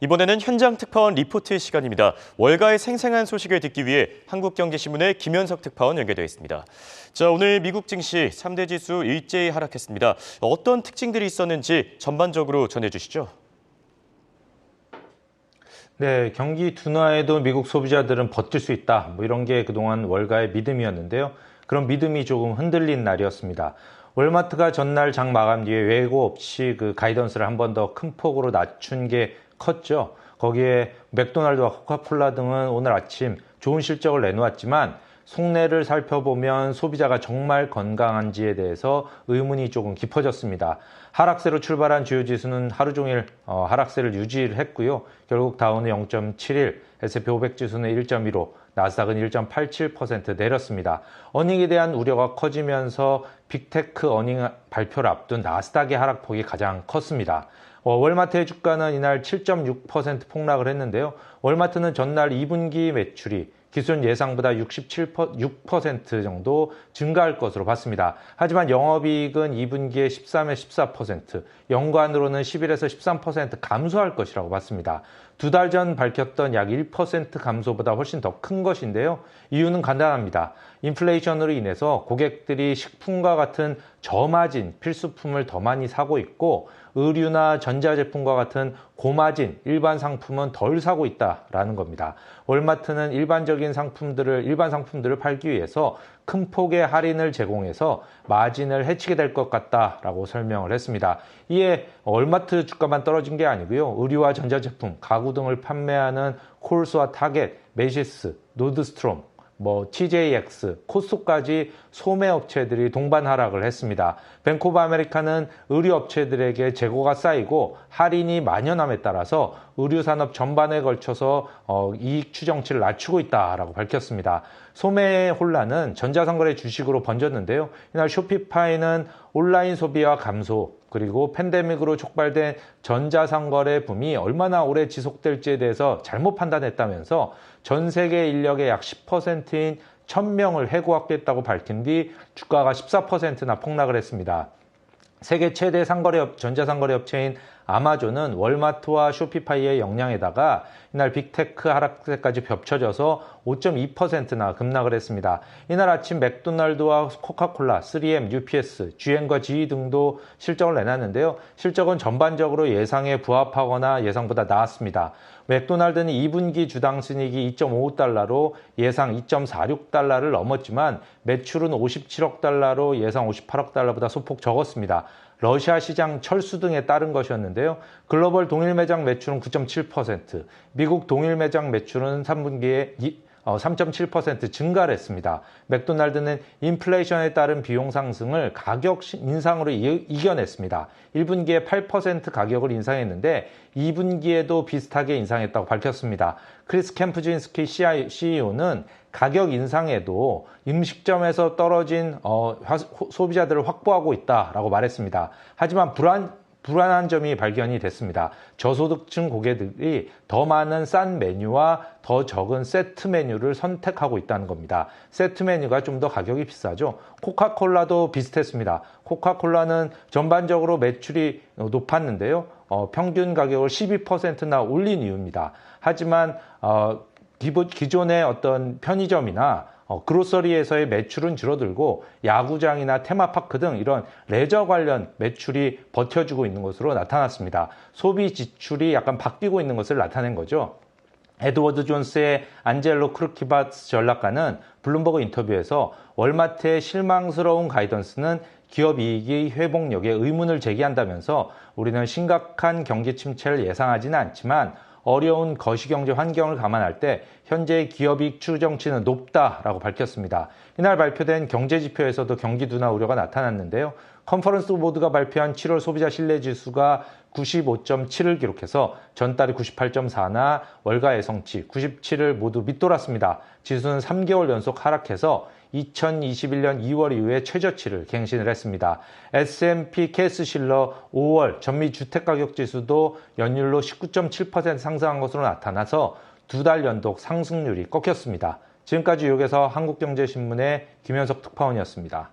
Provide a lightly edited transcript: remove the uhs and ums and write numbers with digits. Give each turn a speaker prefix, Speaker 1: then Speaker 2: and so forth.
Speaker 1: 이번에는 현장 특파원 리포트 시간입니다. 월가의 생생한 소식을 듣기 위해 한국경제신문의 김현석 특파원 연결되어 있습니다. 자, 오늘 미국 증시 3대 지수 일제히 하락했습니다. 어떤 특징들이 있었는지 전반적으로 전해주시죠.
Speaker 2: 네, 경기 둔화에도 미국 소비자들은 버틸 수 있다. 이런 게 그동안 월가의 믿음이었는데요. 그런 믿음이 조금 흔들린 날이었습니다. 월마트가 전날 장 마감 뒤에 예고 없이 그 가이던스를 한 번 더 큰 폭으로 낮춘 게 컸죠. 거기에 맥도날드와 코카콜라 등은 오늘 아침 좋은 실적을 내놓았지만 속내를 살펴보면 소비자가 정말 건강한지에 대해서 의문이 조금 깊어졌습니다. 하락세로 출발한 주요 지수는 하루 종일 하락세를 유지했고요. 결국 다우는 0.71, S&P 500 지수는 1.15, 나스닥은 1.87% 내렸습니다. 어닝에 대한 우려가 커지면서 빅테크 어닝 발표를 앞둔 나스닥의 하락폭이 가장 컸습니다. 월마트의 주가는 이날 7.6% 폭락을 했는데요. 월마트는 전날 2분기 매출이 기존 예상보다 6% 정도 증가할 것으로 봤습니다. 하지만 영업이익은 2분기에 13에서 14%, 연간으로는 11에서 13% 감소할 것이라고 봤습니다. 두 달 전 밝혔던 약 1% 감소보다 훨씬 더 큰 것인데요. 이유는 간단합니다. 인플레이션으로 인해서 고객들이 식품과 같은 저마진 필수품을 더 많이 사고 있고 의류나 전자제품과 같은 고마진 일반 상품은 덜 사고 있다라는 겁니다. 월마트는 일반 상품들을 팔기 위해서 큰 폭의 할인을 제공해서 마진을 해치게 될 것 같다라고 설명을 했습니다. 이에 월마트 주가만 떨어진 게 아니고요. 의류와 전자제품, 가구 등을 판매하는 콜스와 타겟, 메시스, 노드스트롬, TJX, 코스토까지 소매업체들이 동반 하락을 했습니다. 뱅크 오브 아메리카는 의류업체들에게 재고가 쌓이고 할인이 만연함에 따라서 의류산업 전반에 걸쳐서 이익 추정치를 낮추고 있다라고 밝혔습니다. 소매의 혼란은 전자상거래 주식으로 번졌는데요. 이날 쇼피파이는 온라인 소비와 감소, 그리고 팬데믹으로 촉발된 전자상거래 붐이 얼마나 오래 지속될지에 대해서 잘못 판단했다면서 전 세계 인력의 약 10%인 1000명을 해고하겠다고 밝힌 뒤 주가가 14%나 폭락을 했습니다. 세계 최대 전자상거래 업체인 아마존은 월마트와 쇼피파이의 영향에다가 이날 빅테크 하락세까지 겹쳐져서 5.2%나 급락을 했습니다. 이날 아침 맥도날드와 코카콜라, 3M, UPS, GM과 GE 등도 실적을 내놨는데요. 실적은 전반적으로 예상에 부합하거나 예상보다 나았습니다. 맥도날드는 2분기 주당 순이익이 2.55달러로 예상 2.46달러를 넘었지만 매출은 57억 달러로 예상 58억 달러보다 소폭 적었습니다. 러시아 시장 철수 등에 따른 것이었는데요. 글로벌 동일 매장 매출은 9.7%, 미국 동일 매장 매출은 3분기에 3.7% 증가를 했습니다. 맥도날드는 인플레이션에 따른 비용 상승을 가격 인상으로 이겨냈습니다. 1분기에 8% 가격을 인상했는데 2분기에도 비슷하게 인상했다고 밝혔습니다. 크리스 캠프진스키 CEO는 가격 인상에도 음식점에서 떨어진 소비자들을 확보하고 있다라고 말했습니다. 하지만 불안한 점이 발견이 됐습니다. 저소득층 고객들이 더 많은 싼 메뉴와 더 적은 세트 메뉴를 선택하고 있다는 겁니다. 세트 메뉴가 좀 더 가격이 비싸죠. 코카콜라도 비슷했습니다. 코카콜라는 전반적으로 매출이 높았는데요. 평균 가격을 12%나 올린 이유입니다. 하지만 기존의 어떤 편의점이나 그로서리에서의 매출은 줄어들고 야구장이나 테마파크 등 이런 레저 관련 매출이 버텨주고 있는 것으로 나타났습니다. 소비 지출이 약간 바뀌고 있는 것을 나타낸 거죠. 에드워드 존스의 안젤로 크루키바스 전략가는 블룸버그 인터뷰에서 월마트의 실망스러운 가이던스는 기업 이익의 회복력에 의문을 제기한다면서 우리는 심각한 경기 침체를 예상하지는 않지만 어려운 거시경제 환경을 감안할 때 현재의 기업이익 추정치는 높다라고 밝혔습니다. 이날 발표된 경제지표에서도 경기 둔화 우려가 나타났는데요. 컨퍼런스 보드가 발표한 7월 소비자 신뢰지수가 95.7을 기록해서 전달이 98.4나 월가 예상치 97을 모두 밑돌았습니다. 지수는 3개월 연속 하락해서 2021년 2월 이후에 최저치를 갱신을 했습니다. S&P 캐스실러 5월 전미 주택가격지수도 연율로 19.7% 상승한 것으로 나타나서 두 달 연속 상승률이 꺾였습니다. 지금까지 뉴욕에서 한국경제신문의 김현석 특파원이었습니다.